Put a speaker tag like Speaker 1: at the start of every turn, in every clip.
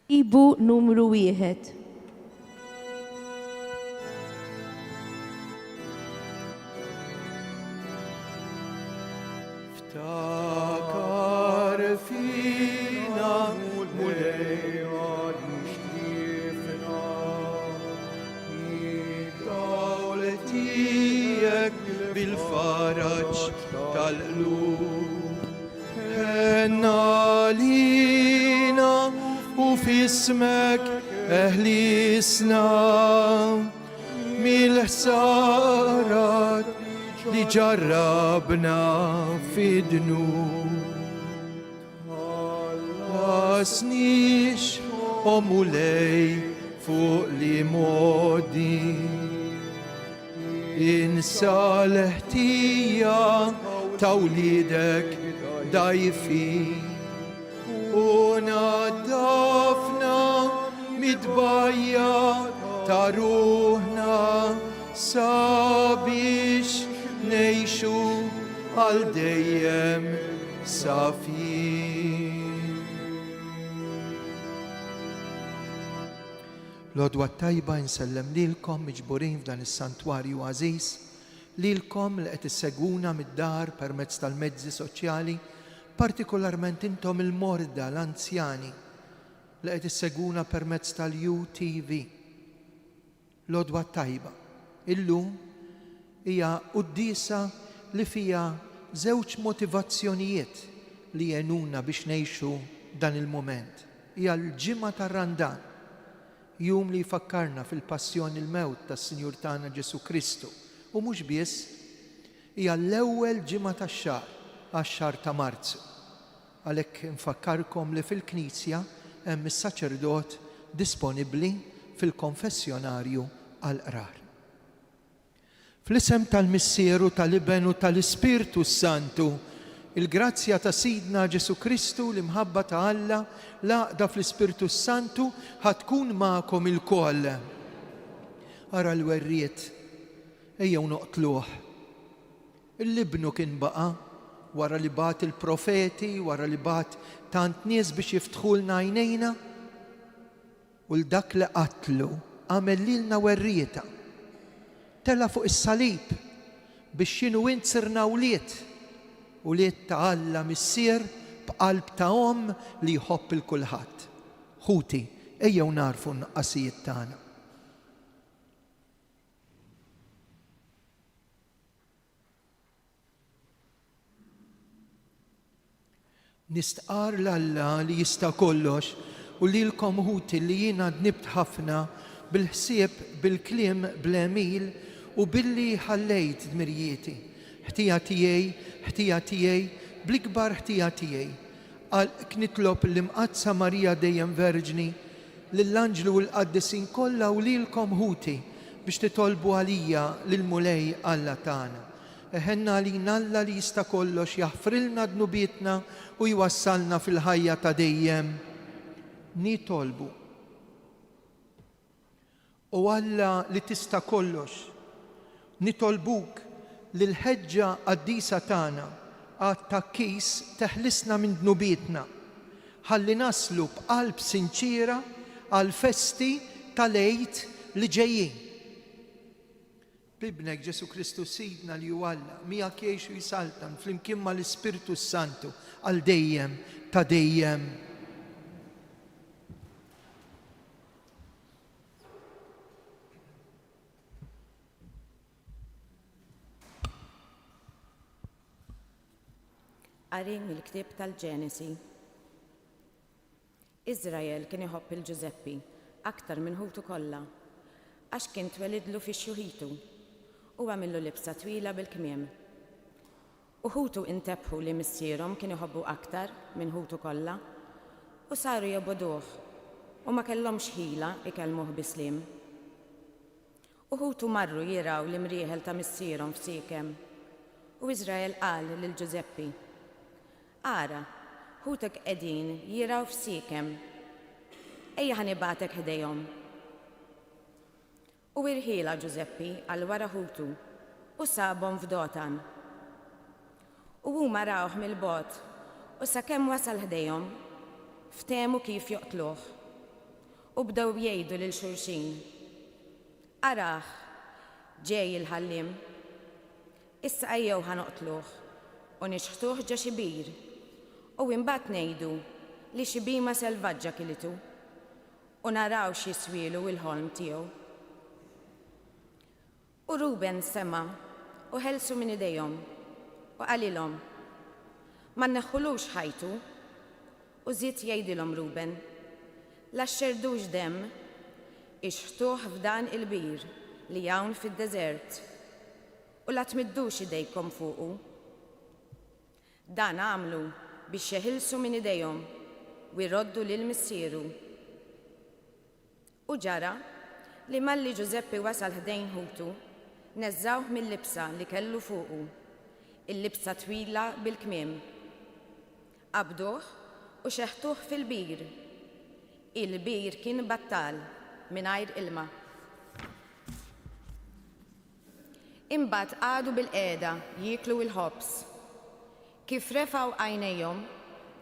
Speaker 1: Ibu numru 1.
Speaker 2: Ftakar fina mulejja nixtiefna id-dawl tiegħek bil-faraġġ tal-qlub ħenna lina u f'ismek eħlisna mill-ħsarat li ġarrabna fidnu lasnix omulej fuq li modi insalħtija ta' wlidek dajfi u naddafna midbajja ta' ruħna sabiex nejxu għal dejjem safin. L-odwa tajba nsellem lilkom miġburin f'dan is-santwarju għażiż, lilkom li qed issegwuna mid-dar permezz tal-mezzi soċjali, partikolarment intom il-morda l-anzjani li qed issegwuna permezz tal-UTV. L-odwa tajba. Illum hija qudiesa li fija żewġ motivazzjonijiet li jenuna biex ngħixu dan il-mument. Hija l-ġimgħa tar-Randan, jum li jfakkarna fil-passjoni il-mewt tas-Sinjur tagħna Ġesu Kristu. U mhux biss, hija l-ewwel ġimgħa tax-xahar, għax-xahar ta' Marzu. Għalhekk nfakkarkom li fil-Knisja hemm is-saċerdot disponibbli fil-konfessjonarju għall-qrar. Fl-isem tal-Missieru tal-Iben u tal-Ispirtu Santu, il-grazzja ta' Sidna Ġesu Kristu li mħabba ta' Alla laqda fl-Ispirtu Santu ħatkun ma'kom il-koll. Ara l-werriet, ejjew noqtluh. Il-libnu kien baqa' wara li bat il-profeti, wara li bat tant nies biex jiftħulna għajnejna, u l-dak li qatlu għamel lilna werrieta. Tella fuq is-salib biex jinu int sirna wliet, u liet ta' Alla missier b'qalb ta' li jħobb il-kulħadd. Ħuti, ejjew narfu n-naqqasijiet tagħna. Nistqar l-Alla li jista' kollox u lilkom ħuti li jiena dnibt ħafna bil-ħsieb, bil-kliem, bl-emil u billi ħallejt dmirjieti. Ħtija tiegħi, bl-ikbar ħtija tiegħi. Għalhekk nitlob l-imqazza Marija dejjem Verġni lill-anġlu u l-qaddisin kollha u lilkom ħuti biex titolbu għalija lill-mulej Alla tagħna. Eħenna għalina Alla li jista' kollox jaħfrilna dnubietna u jwassalna fil-ħajja ta' dejjem. Nitolbu. U Alla li tista' kollox, nitolbuk li l-ħeġġa qaddisa tagħna għat-takkis teħlisna minn dnubietna, ħalli naslu b'qalb sinċira għal festi tal-Għid li ġejjin. Bibnek Ġesu Kristu Sidna li hu Alla, miegħek jgħix u jisaltan flimkien mal-Ispirtu Santu għal dejjem ta' dejjem.
Speaker 3: Qari mill-ktieb tal-Ġenesi. Iżrael kien iħobb il-Ġuseppi aktar minn ħutu kollha, għax kien twelidlu fix-xuħitu u għamillu libsa twila bil-kmiem. U ħutu intebħu li missierhom kien iħobbu aktar minn ħutu kollha u saru jobboduh u ma kellhomx ħila ikellmuh bisliem. U ħutu marru jiraw l-imrieħel ta' missierhom f'Sikem u Iżrael qal lil Ġuseppi: Ara, ħutek qegħdin jiraw f'Sikem, ejja ħanibatek ħdejhom. U irħiela Ġuseppi għal wara ħutu u sabhom f'Dotan. U huma rawh mill-bogħod u sakemm wasal ħdejhom ftehmu kif joqtluh. u bdew jgħidu lil xulxin. Araħ, ġej il-ħallim, issa ejjew ħanoqtluh u nixħtuh ġa xi bir u imbagħad ngħidu li xi bima selvaġġa kilitu u naraw x'jiswielu il-ħolm tiegħu. U Ruben sema u ħelsu minn idejhom u qalilhom ma nneħħulux ħajtu u żied jgħidilhom Ruben la xxerdux demm ixħtuh f'dan il-bir li hawn fid-deżert u la tmiddux idejkom fuqu. Dan għamlu biex jeħilsu minn idejhom u jroddu lil missieru. U ġara li malli Giuseppe wasal ħdejn ħutu, neżżawh mill-libsa li kellu fuqu, il-libsa twila bil-kmiem. Qabduh u xeħtuh fil-bir. Il-bir kien battal mingħajr ilma. Imbagħad qagħdu bil-qiegħda jieklu l-ħobs. Kif refgħu għajnejhom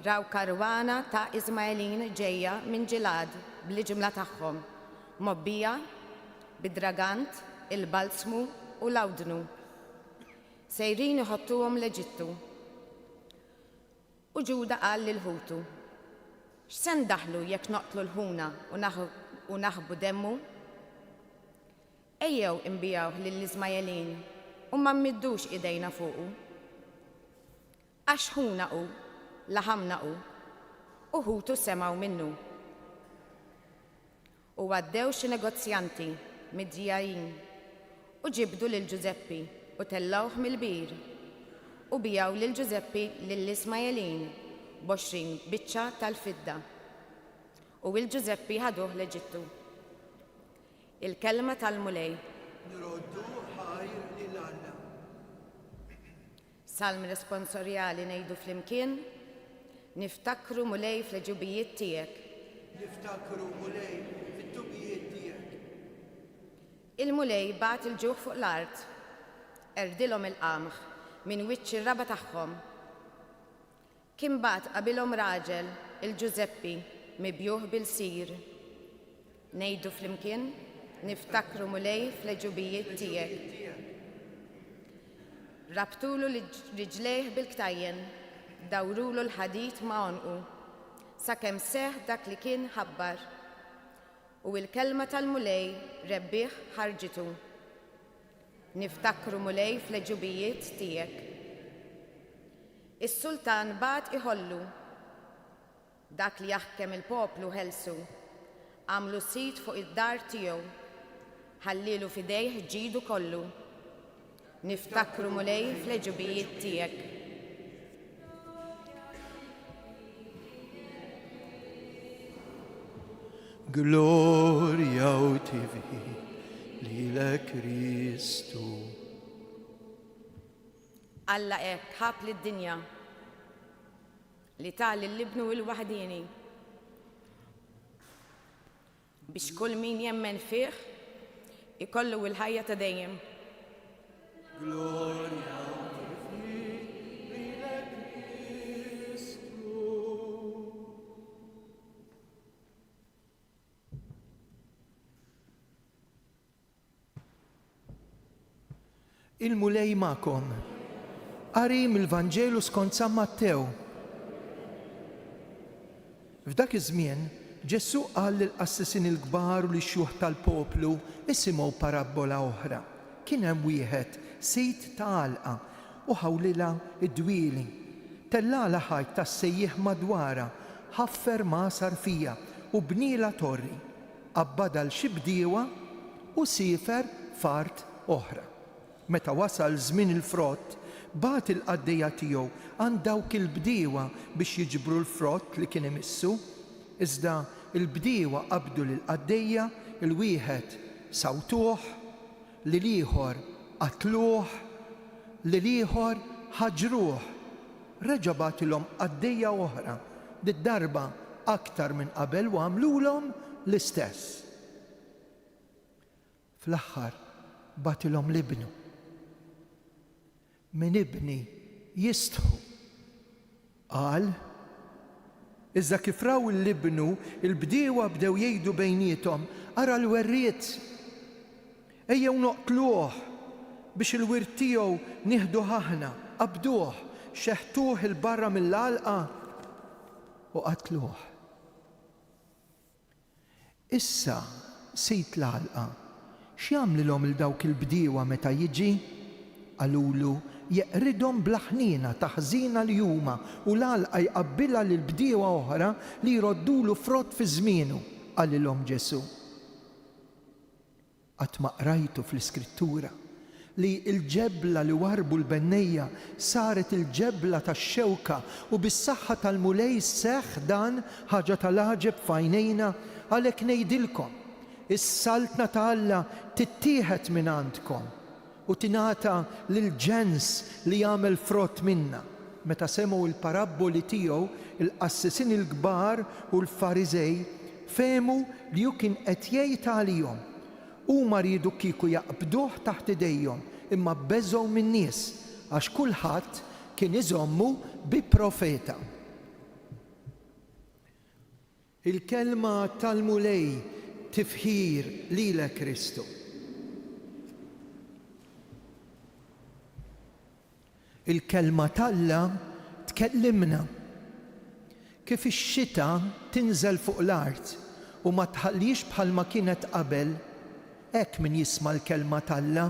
Speaker 3: raw karwana ta' Iżmaelin ġejja minn Ġilad bl-ġimla tagħhom, mobbija bid-dragant, il-balsmu u l-awdnu. Sejrin iħottuhom l-Eġittu. U Ġuda qal lil-ħutu: x'se ndaħlu jekk noqtlu l-ħuna u naħbu demmu? Ejjew imbijawh lill-Iżmaelin u ma mmiddux idejna fuqu. Għax ħuna hu, laħamna hu, u ħutu semgħu minnu. U għaddew xi negozjanti mid-djajin u ġibdu lil Giuseppi u tellawh mill-bir u bijaw lil Giuseppi lill-Iżmaelin b'20 biċċa tal-fidda. U il-Giuseppi ħaduh l-Eġittu. Il-kelma tal-mulej.
Speaker 2: Nroddu ħajr lil Alla.
Speaker 3: Salm responsorjali ngħidu flimkien, niftakru mulej fl-ġubijiet tiegħek.
Speaker 2: Niftakru mulej fit-tubijiet tiegħek.
Speaker 3: Il-mulej bat il-ġuħ fuq l-art, erdilhom il-qamħ minn wiċċ ir-raba tagħhom. Kien bat qabilhom raġel, il-Giuseppi, mibjuħ bil-sir. Ngħidu flimkien, niftakru mulej fl-ġubijiet tiegħek. Rabtulu riġlejh bil-ktajjen, dawrulu l-ħadid ma' għonqu, sakemm seħ dak li kien ħabbar. U l-kelma tal-mulej rebbieħ ħarġitu. Niftakru mulej fl-ġubijiet tiegħek. Is-sultan bat iħollu. Dak li jaħkem il-poplu ħelsu, għamlu sit fuq id-dar tiegħu, ħallilu fidejh ġidu kollu. Niftakru mulej fl-ġubijiet tiegħek.
Speaker 2: Gloria u tivi lilek Kristu.
Speaker 3: Alla hekk ħab lid-dinja li tal l-ibnu l-waħdini biex kull min jemmen fih ikollu l-ħajja ta' dejjem.
Speaker 2: Gloria u tivi lilek Kristu. Il-mulej ma'kom. Qari mill-Vanġelu skont San Mattew. F'dak iż-żmien, Ġesu qal lill-qassisin il-kbar u lix-xjuħ tal-poplu isimgħu parabola oħra. Kien hemm wieħed sit ta' għalqa u ħawlilha id-dwieli. Tellala ħajt tas-sejjieħ madwarha, ħaffer ma' sarfija u bniela torri. Abbadal xi bdiewa u siefer fart oħra. Meta wasal żmien il-frott, bat il-qaddejja tiegħu għand dawk il-bdiewa biex jiġbru l-frott li kien imissu. Iżda il-bdiewa qabdu lill-qaddejja, il-wieħed sawtuh, lill-ieħor qatluh, lill-ieħor ħaġruh. Reġa' bagħtilhom qaddejja oħra, dit-darba aktar minn qabel u għamlulhom l-istess. Fl-aħħar bagħtilhom l-ibnu. Min ibni jistħu. Qal, Iżda kif raw il-libnu, il-bdiewa bdew jgħidu bejniethom, ara l-werriet, ejjew noqtluh biex il-wirt tiegħu nieħdu aħna, qabduh, xeħtuh il-barra mill-għalqa u qatluh. Issa sit l-għalqa, x'jagħmlilhom il dawk il-bdiewa meta jiġi? Qalulu jeqridhom blaħnina taħżina li huma u l-għalqa jqabbilha lil bdiewa oħra li jroddulu frott fi żmienu, qalilhom Ġesu. Qatt ma qrajtu fl-Iskrittura li l-ġebla li warbu l-bennejja saret il-ġebla tax-xewka u bis-saħħa tal-mulej seħħ dan ħaġa tal-għaġeb f'għajnejna, għalhekk ngħidilkom, is-saltna ta' Alla tittieħed minn għandkom u tingħata lill-ġens li jagħmel frott minnha. Meta semgħu l-parabboli tiegħu, il-qassisin il-kbar u l-Fariżej fehmu li hu kien qed jgħid għalihom. Huma riedu kieku jaqbduh taħt idejhom, imma bbeżgħu min-nies għax kulħadd kien iżommu bi profeta. Il-kelma tal-mulej tifħir lilek Kristu. Il-kelma tal-Alla tkellimna kif ix-xita tinżel fuq l-art u ma tħallix bħalma kienet qabel. Hekk min jisma' l-kelma tal-Alla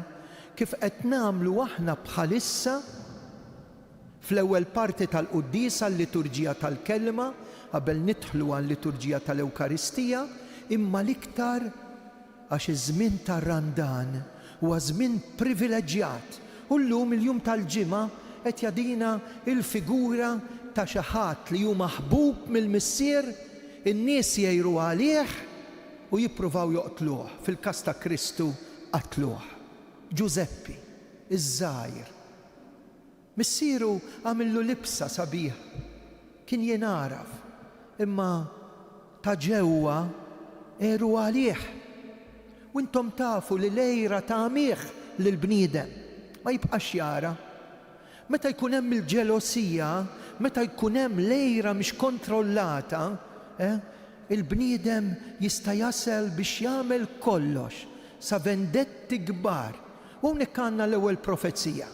Speaker 2: kif qed nagħmlu aħna bħalissa fl-ewwel parti tal-quddiesa l-liturġija tal-kelma qabel nidħlu għall-liturġija tal-Ewkaristija, imma l-iktar għax iż-żmien tar-Randan huwa żmien privileġġjat u llum il-jum tal-ġimgħa qed jagħdina l-figura ta' xi ħadd li hu maħbub mill-missier, in-nies jgħiru għalih u jippruvaw joqtluh. Fil-każ ta' Kristu qatluh. Giuseppi, iż-żgħir. Missieru għamillu libsa sabiħ, kien jenaraf, imma ta' ġewwa eru għalih. U intom tafu li lejra tagħmih lill-bniedem ma jibqax jara. Meta jkun hemm il-ġelosija, meta jkun hemm lejra mhix kontrollata, il-bniedem jista' jasel biex jagħmel kollox sa vendetti kbar. U hawnhekk għandna l-ewwel profezija.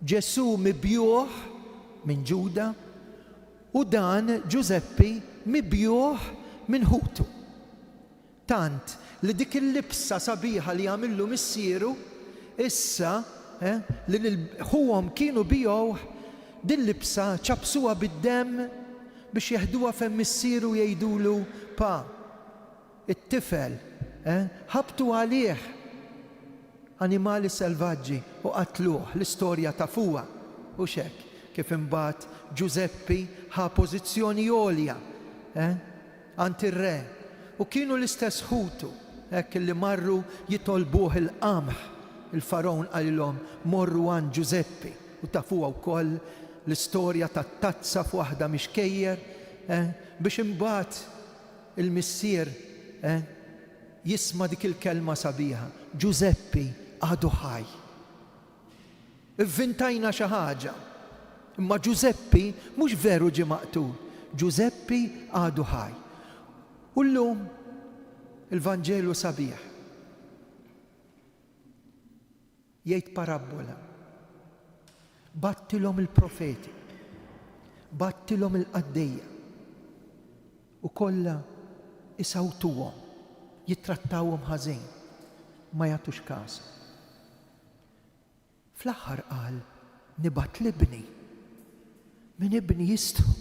Speaker 2: Ġesu mibjuh minn Ġuda u dan Giuseppi mibjuh minn Ħutu. Tant li dik il-libsa sabiħa li għamillu missieru issa li l-ħuhom kienu bijow din libsa ċabsuha bid-demm biex jeħduha femm missieru jgħidulu pa, it-tifel, ħabtu għalih animali selvaġġi u qatluh, l-istorja tafuha. U x'hekk kif imbagħad Giuseppi ħa pożizzjoni għolja għand ir-re u kienu l-istess Ħutu hekk li marru jitolbuh il-qamħ. Il-farawn qalilhom morru għand Giuseppi u tafuha wkoll l-istorja tat-tazza f'waħda mixkejjer biex imbagħad il-missier jisma' dik il-kelma sabiħa. Giuseppi għadu ħaj. Ivvintajna xi ħaġa, imma Giuseppi mhux veru ġie maqtul. Giuseppi għadu ħaj. U llum il-Vanġelu sabiħ jgħid parabbola. Battilhom il-profeti, battilhom il-qaddejja u kollha isawtuhom, jittrattawhom ħażin, ma jagħtux każ. Fl-aħħar qal nibat l-ibni. Min ibni jistħu.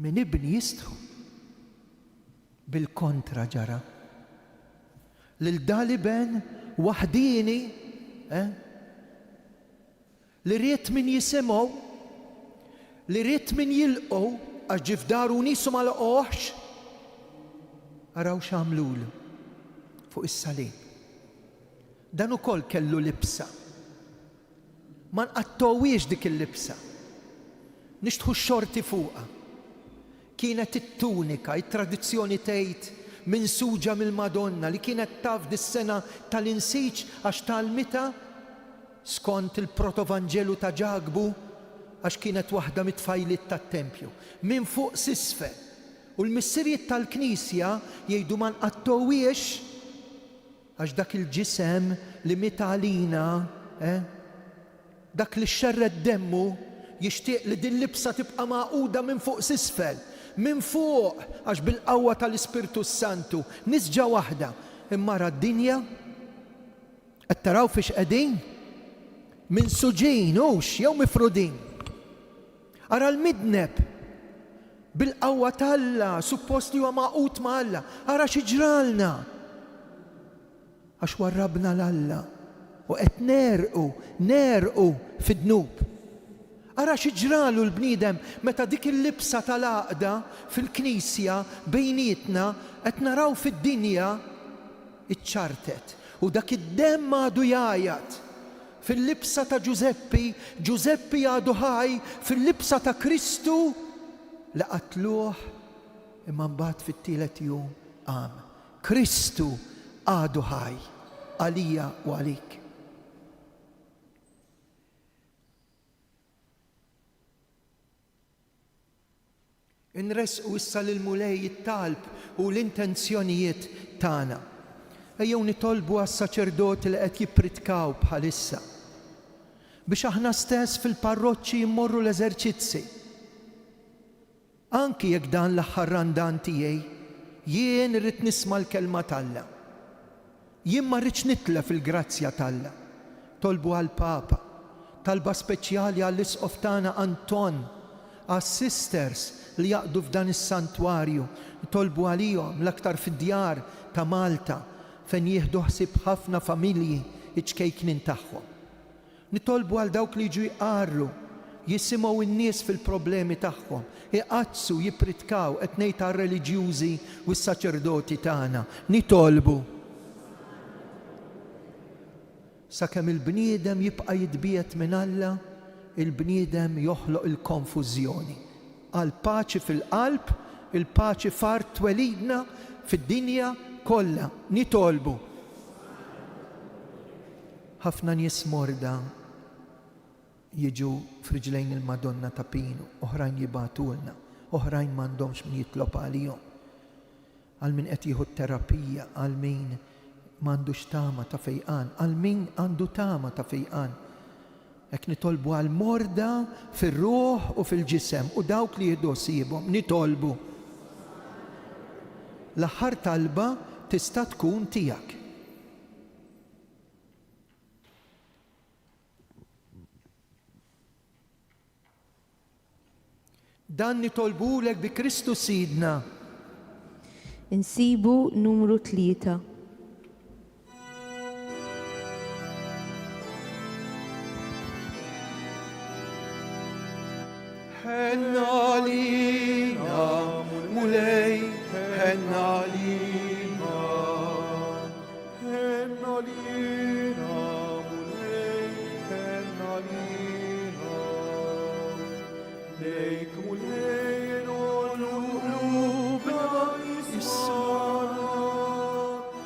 Speaker 2: Min ibni jistħu. Bil-kontra ġara. Lil daliben waħdini li riet min jisimgħu, li riet min jilqgħu għax ġifdaru nisu ma laqgħux, araw x'għamlulu fuq is-salib. Dan ukoll kellu libsa. Ma nqattowiex dik il-libsa. Nixtħu x-xorti fuqha. Kienet it-tunika, it-tradizzjoni tgħid minsuġa mill-Madonna li kienet taf dis-sena tal-insiġ għax tal-mita skont il-protovanġelu ta' Ġagbu għax kienet waħda mit-tfajliet tat-tempju, minn fuq s'isfel. U l-missirijiet tal-Knisja jgħidu ma nqattowiex għax dak il-ġisem li mita għalina, dak li xerred demmu jixtieq li din libsa tibqa' maquda minn fuq s'isfel, minn fuq għax bil-qawwa tal-Ispirtu Santu nisġa waħda. Imma ra d-dinja qed taraw fiex qegħdin minn suġin hux jew mifrudin. Ara l-midneb bil-qawwa tal-Alla suppost li huwa maqut ma' Alla, ara xi ġralna għax warrabna l-Alla u qed nerqu fid-dnub. Ara xi ġralu l-bniedem meta dik il-libsa tal-għaqda fil-Knisja bejnietna qed naraw fid-dinja iċċartet u dak id-demm għadu jgħajjat. Fil-libsa ta' Giuseppi għadu ħaj, fil-libsa ta' Kristu li qatluh imma mbagħad fit-tielet jum qam. Kristu għadu ħaj għalija u għalik. Inresqu issa lil-mulej it-talb u l-intenzjonijiet tagħna. Ejjew nitolbu għas-saċerdoti li qed jippritkaw bħalissa biex aħna stess fil-parroċċi immorru l-eżerċizzi. Anki jekk dan l-aħħar randan tiegħi jien irrid nisma' l-kelma t'Alla. Jien ma rridx nitlef il-grazzja t'Alla. Tolbu għall-Papa, talba speċjali għall-isqof tagħna Anton, għas-sisters li jaqdu f'dan is-santwarju, tolbu għalihom l-aktar fid-djar ta' Malta fejn jieħdu ħsieb ħafna familji iċkejknin tagħhom. Nitolbu għal dawk li jiġu jqarru, jisimgħu n-nies fil-problemi tagħhom, iqazzu, jippritkaw qed ngħid għar-reliġjużi u s-saċerdoti tagħna. Nitolbu sakemm il-bniedem jibqa' jitbiet minn Alla, il-bniedem joħloq il-konfużjoni. Għal paċi fil-qalb, il-paċi far twelidna fid-dinja kollha. Nitolbu. Ħafna nies morda jiġu f'riġlejn il-Madonna ta' Pinu, oħrajn jibatulna, oħrajn m'għandhomx min jitlob għalihom. Għal min qed jieħu terapija, għal min m'għandux tama ta' fejqan, għal min għandu tama ta' fejqan. Hekk nitolbu għal morda fir-ruħ u fil-ġisem u dawk li jieħdu ħsiebhom. Nitolbu. L-aħħar talba tista' tkun tiegħek. Dan nitolbulek bi Kristu Sidna.
Speaker 1: Insibu numru 3.
Speaker 2: Henna lina mulej, henna lina, henna lina mulej, henna lina, lejk mulej lubna issana,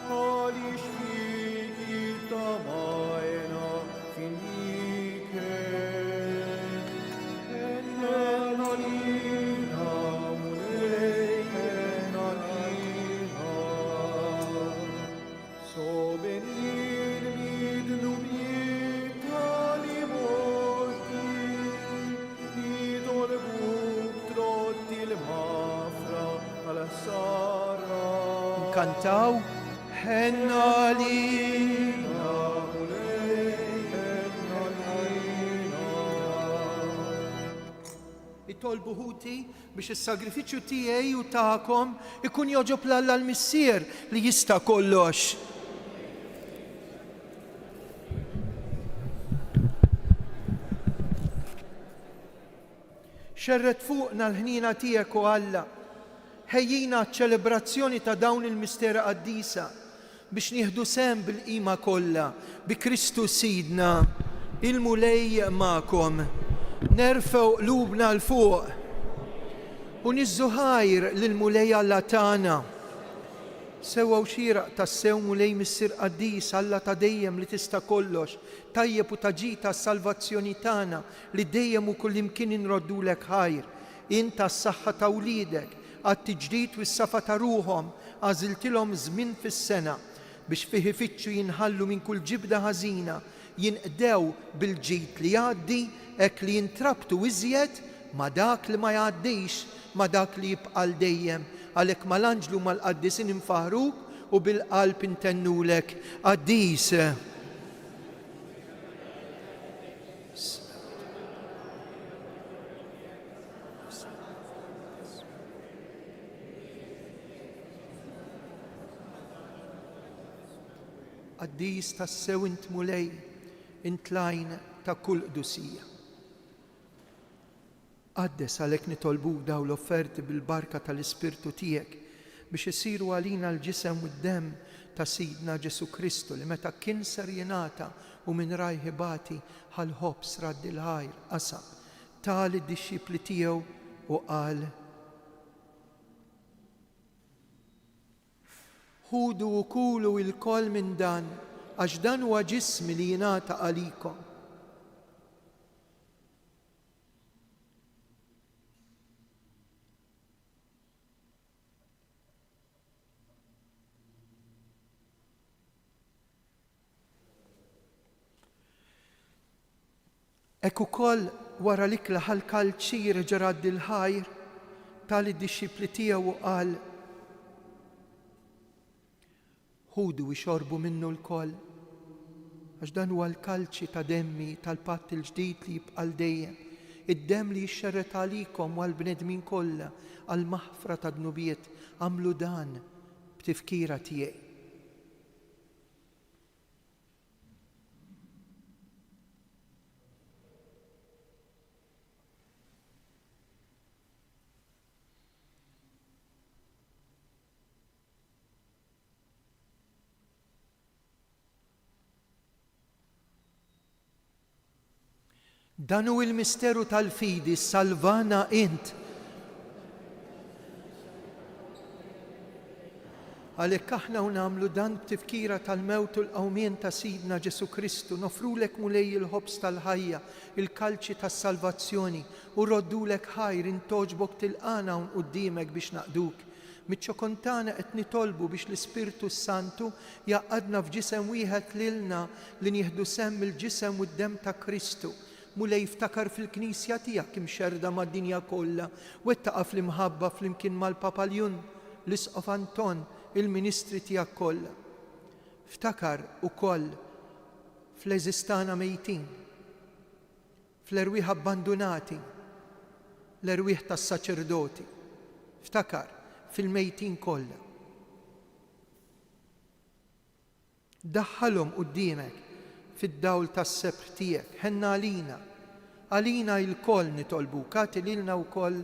Speaker 2: għalix fiki tamajna finike. Kantaw henna lina henna lina. Itolbu ħuti biex is-sagrifiċċju tiegħi u tagħkom ikun joġob l-Alla l-Missier li jista' kollox. Xerret fuqna l-ħnina tiegħek u Alla. Ħejjina ċ-ċelebrazzjoni ta' dawn il-mistera qaddisa biex nieħdu sehem bil-qima kollha bi Kristu Sidna, il-mulej magħkom. Nerfgħu qlubna l fuq u niżżu ħajr lill-mulej Alla tagħna Sewa u xieraq tas-sew mulej mis-Sir Qaddis Alla ta' dejjem li tista' kollox, tajjeb u taġita s-salvazzjoni tagħna li dejjem u kullimkien inroddulek ħajr. Inta s-saħħa ta' wliedek għat-tiġdid u s-safa ta' ruhom għażiltilhom żmien fis-sena biex fih ifittxu jinħallu minn kull ġibda ħażina, jinqdew bil-ġid li jgħaddi hekk li jintrabtu iżjed ma' dak li ma jgħaddix, ma' dak li jibqa' dejjem. Għalhekk mal-anġlu mal-qaddisin infaħruk u bil-qalb intennulek qaddis. Qaddis tas-sew int mulej, int lajn ta' kull qdusija. Qaddes għalhekk nitolbuk daw l-offerti bil-barka tal-Ispirtu tiegħek biex isiru għalina l-ġisem u d-demm ta' Sidna Ġesu Kristu li meta kien ser jingħata u minn rajh ibati ħal-ħobs radd il-ħajr qasam tal id-dixxipli tiegħu u qal: ħudu u kulu l-koll minn dan għax dan huwa ġismi li jingħata għalikom. Ekk ukoll wara l-ikla ħal-kalċir ġarad il-ħajr tal-id-dixxipli tiegħu u qal: ħudu u xorbu minnu l-koll għax dan huwa l-kalċi ta' demmi tal-patt il-ġdid li jibqa' dejjem, id-demm li jixxerret għalikom u għall-bnedmin kollha għall-maħfra ta' dnubiet. Għamlu dan b'tifkira tiegħi. Dan hu l-misteru tal-fidi, salvana int. Għalhekk aħna u nagħmlu dan b'tifkira tal-mewt u l-qawmien ta' Sidna Ġesu Kristu, nofrulek mulej il-ħobs tal-ħajja, il-kalċi tas-salvazzjoni u roddulek ħajr intoġbok tilqana hawn quddiemek biex naqduk. Miċ-ċokontana qed nitolbu biex l-Ispirtu Santu jaqadna f'ġisem wieħed lilna li nieħdu semm il-ġisem u d-demm ta' Kristu. Mulej jiftakar fil-Knisja tiegħek imxerda mad-dinja kollha u ettaqa' fl-imħabba flimkien mal-Papaljun, l-Isqof Anton, il-ministri tiegħek kollha. Ftakar ukoll fl-eżistana mejtin, fl-erwieħ abbandunati, l-erwieħ tas-saċerdoti. Ftakar fil-mejtin kollha. Daħħalhom quddiemek fid-dawl tas-sebħ tiegħek, ħenna għalina il-koll nitolbuk, għati lilna wkoll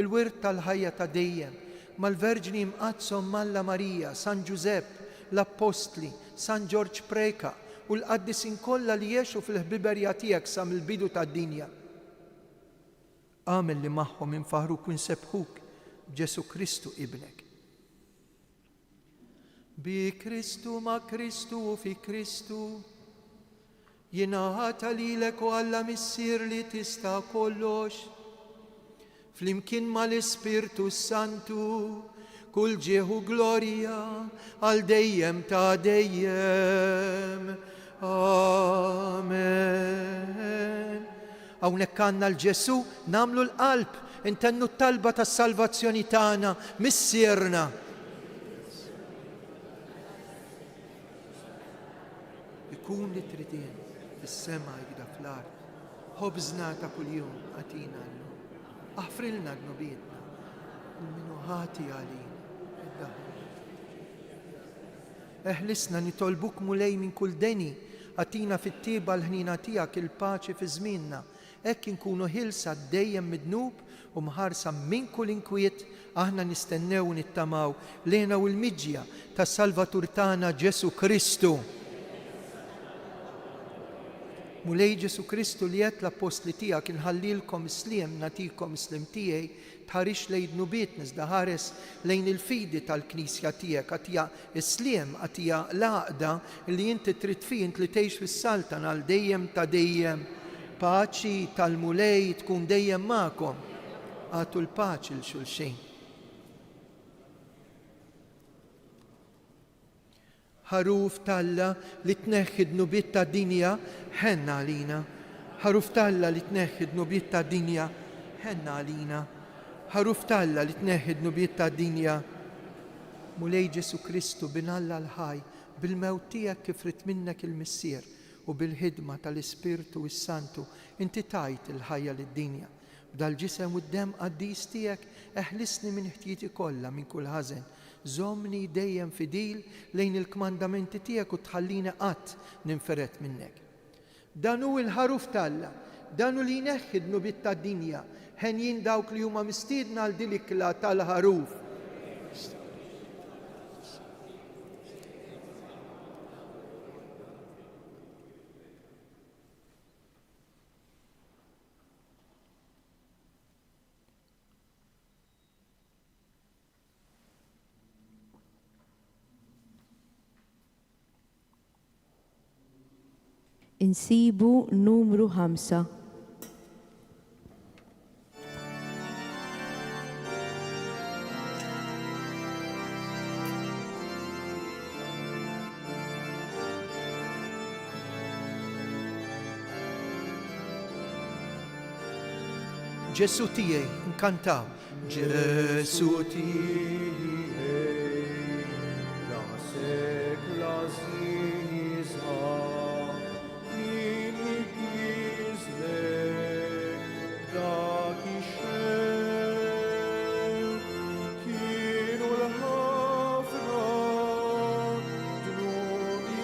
Speaker 2: il-wirt tal-ħajja ta' dejjem mal-Verġni mqazzhom Malla Marija, San Giuseppe, l-Apostli, San George Preka u l-qaddisin kollha li jgħixu fil-ħbiberja tiegħek sa mill-bidu tad-dinja. Għamel li magħhom infaħruk u nsebħuk b'Ġesu Kristu ibnek. Bi Kristu ma' Kristu u fi Kristu jingħata lilek u Alla missier li tista' kollox, flimkien mal-Ispirtu Santu, kull ġieħu glorja għal dejjem ta' dejjem. Amen. Hawnhekk għandna l-Ġesu nagħmlu l-qalb, intennu t-talba tas-salvazzjoni tagħna missierna. Ikun li tridien fis-sema jgħida fl-ard, ħobżna ta' kuljum għatina llum, aħfrilna dnubietna, minu ħati għalina id-daħħal. Eħlisna nitolbuk mulej minn kull deni, għatina fit-tieba l-ħnina tiegħek il-paċi fi żmienna, hekk inkunu ħilsa dejjem midnub u mħarsa minn kull inkwiet aħna nistennew u nittamaw lejna u l-miġja tas-Salvatur tagħna Ġesu Kristu. Mulej Ġesu Kristu li jett l-apostli tijak inħallilkom sliem natikom slim tijaj tħarix lejn nubiet nizda ħares lejn il-fidi tal-knisja tijak għatija sliem għatija laqda li jinti trid fint li tgħix fis-saltan għal dejjem ta' dejjem paċi tal-mulej tkun dejjem ma'kom għatu l-paċi l-xulxin. ħaruf talla li tneħħi d-nubiet ta' dinja ħenna għalina. ħaruf talla li tneħħi d-nubiet ta' dinja ħenna għalina. ħaruf talla li tneħħi d-nubiet ta' dinja. Mulej Ġesu Kristu bin Alla l-ħaj bil-mewt tiegħek kif rid minnek il-missier u bil-ħidma tal-Ispirtu s-Santu inti tajt il-ħajja lid-dinja. B'dal-ġisem u d-dem qaddis tiegħek eħlisni minn ħtijti kollha minn kull ħażen. Żommni dejjem fidil lejn il-kmandamenti tiegħek u tħallina qatt ninferet minnek. Dan hu l-ħaruf talla, dan hu li jneħħi d-nubiet tad-dinja, ħenjin dawk li huma mistiedna għal dilikla tal-ħaruf.
Speaker 1: Insibu numru 5.
Speaker 2: Ġesu tiegħi, nkantaw. Ġesu tiegħi, la sekla żiża, min jigizlek dak ix-xew, kienu l-ħafna dnubi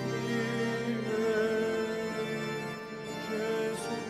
Speaker 2: tiegħek, Ġesu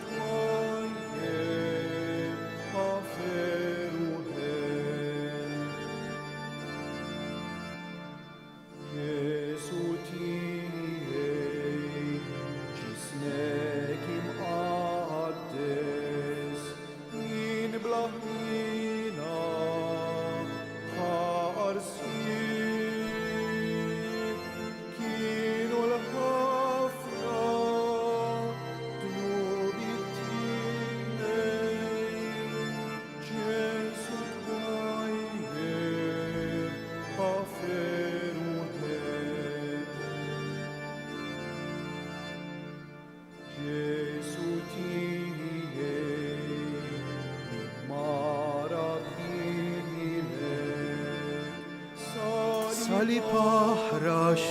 Speaker 2: Sali paħrax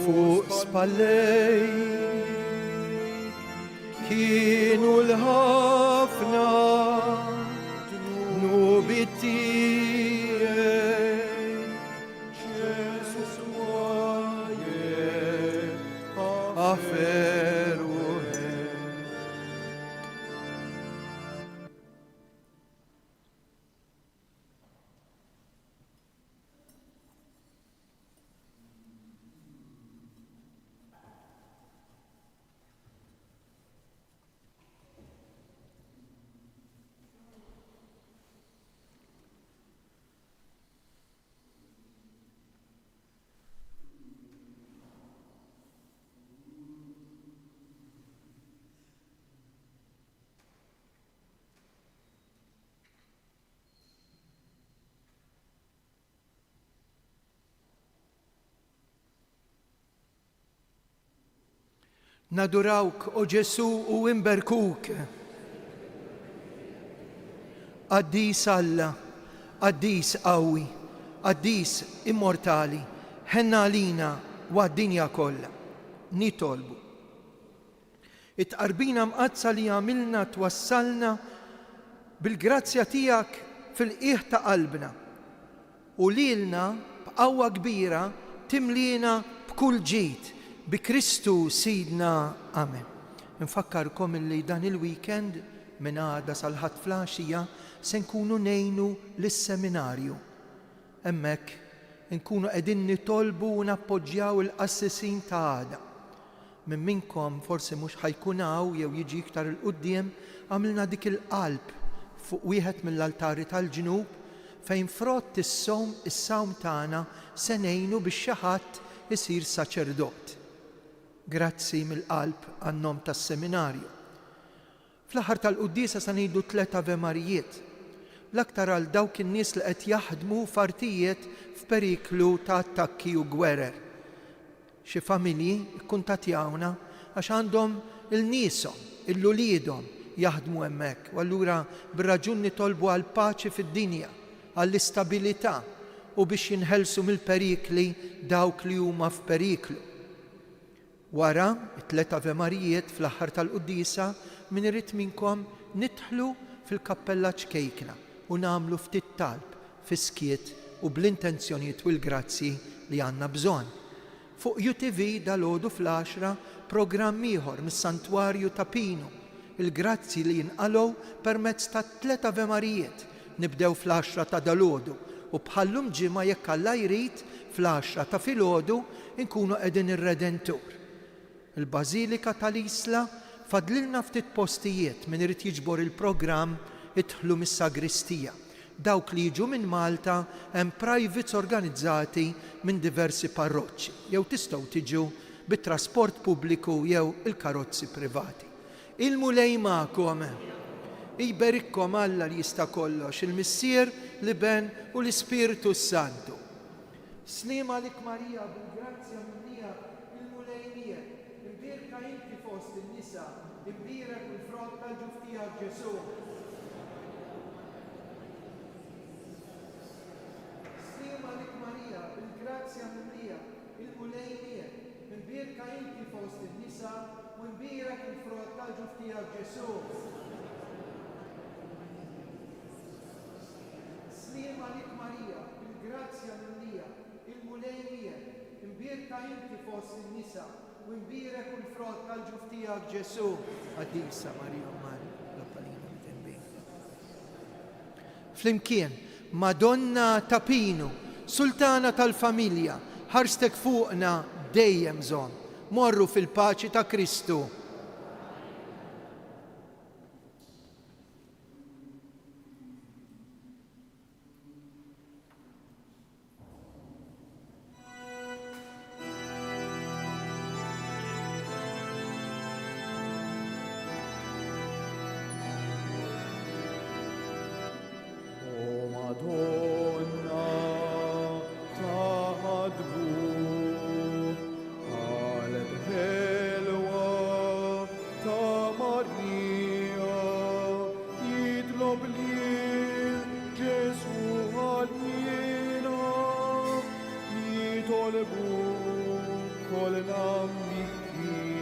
Speaker 2: fuq spallej, kienu l-ħafna dnubiet tiegħek, Ġesus wajjek għaferu. Nadurawk, o Ġesu, u imberkuk. Qaddis Alla, qaddis qawwi, qaddis immortali, ħenna għalina u għad-dinja kollha. Nitolbu. It-qarbina mqazza li għamilna twassalna bil-grazzja tiegħek fil-qiegħ ta' qalbna u lilna b'qawwa kbira timlina b'kull ġid bi Kristu Sidna. Amen. Nfakkarkom illi dan il-weekend minn għada sal-ħadd flaxija se nkunu ngħinu lis-seminarju. Hemmhekk nkunu qegħdin nitolbu u nappoġġjaw il-qassisin ta' għada. Minn minnkom forsi mhux ħajkun hawn jew jiġi iktar il-qudiem għamilna dik il-qalb fuq wieħed mill-altari tal-ġnub fejn frott is-sawm tagħna se ngħinu biex xi ħadd isir saċerdot. Grazzi mill-qalb għan-nom tas-seminarju. Fl-aħħar tal-qudiesa se ngħidu 3 Ave Marijiet. L-aktar għal dawk in-nies li qed jaħdmu f'artijiet f'periklu ta' attakki u gwerer. Xi familji kkuntattjawna għax għandhom il-nieshom, il-uliedhom jaħdmu hemmhekk. U allura bir-raġun nitolbu għal paċi fid-dinja, għall-istabilità u biex jinħelsu mill-perikli dawk li huma f'periklu. Wara it-3 Ave Marijiet fl-aħħar tal-qudiesa min irid minnkom nidħlu fil-kappella ċkejkna u nagħmlu ftit talb fiskiet u bl-intenzjonijiet u l-grazzi li għandna bżonn. Fuq UTV dalgħodu fl-10 programm ieħor mis-Santwarju ta' Pinu, il-grazzi li jinqalgħu permezz ta' 3 Ave Marijiet. Nibdew fl-10 ta' dalgħodu u bħallum ġimgħa jekk Alla jrid fl-10 ta' filgħodu nkunu qegħdin ir-Redentur. Il-Bażilika tal-Isla fadlilna ftit postijiet min irid jiġbor il-programm idħlu mis-sagristija. Dawk li jiġu minn Malta hemm privates organizzati minn diversi parroċċi, jew tistgħu tiġu bit-trasport pubbliku jew il-karozzi privati. Il-mulej magħkom. Iberikkom Alla li jista' kollox, il-Missier, l-Iben u l-Ispiritu Santu. Slima lik Marija bil-grazzja minnija il-mulej miegħek. Imbierka inti fost in-nisa, imbierek il-frott tal-ġuf tiegħek Ġesu. Slima lik Marija bil-grazzja minnija il-mulej miegħek. Imbierka inti fost in-nisa u imbierek il-frott tal-ġuf tiegħek Ġesu. Slima lik Marija, bil-grazzja minnija, il-mulej miegħek, imbierka inti fost in-nisa u imbierek il-frott tal-ġuf tiegħek Ġesu. Għaddisa Marija Mari, l-appalina mitembin. Flimkien, Madonna ta' Pinu, Sultana tal-Familja, ħarstek fuqna dejjem żomm. Morru fil-paċi ta' Kristu.
Speaker 4: Madonna taħadbu qalb ħelwa ta' Marija jitlob lil Ġesu għalina jitolbu kol l-ammiki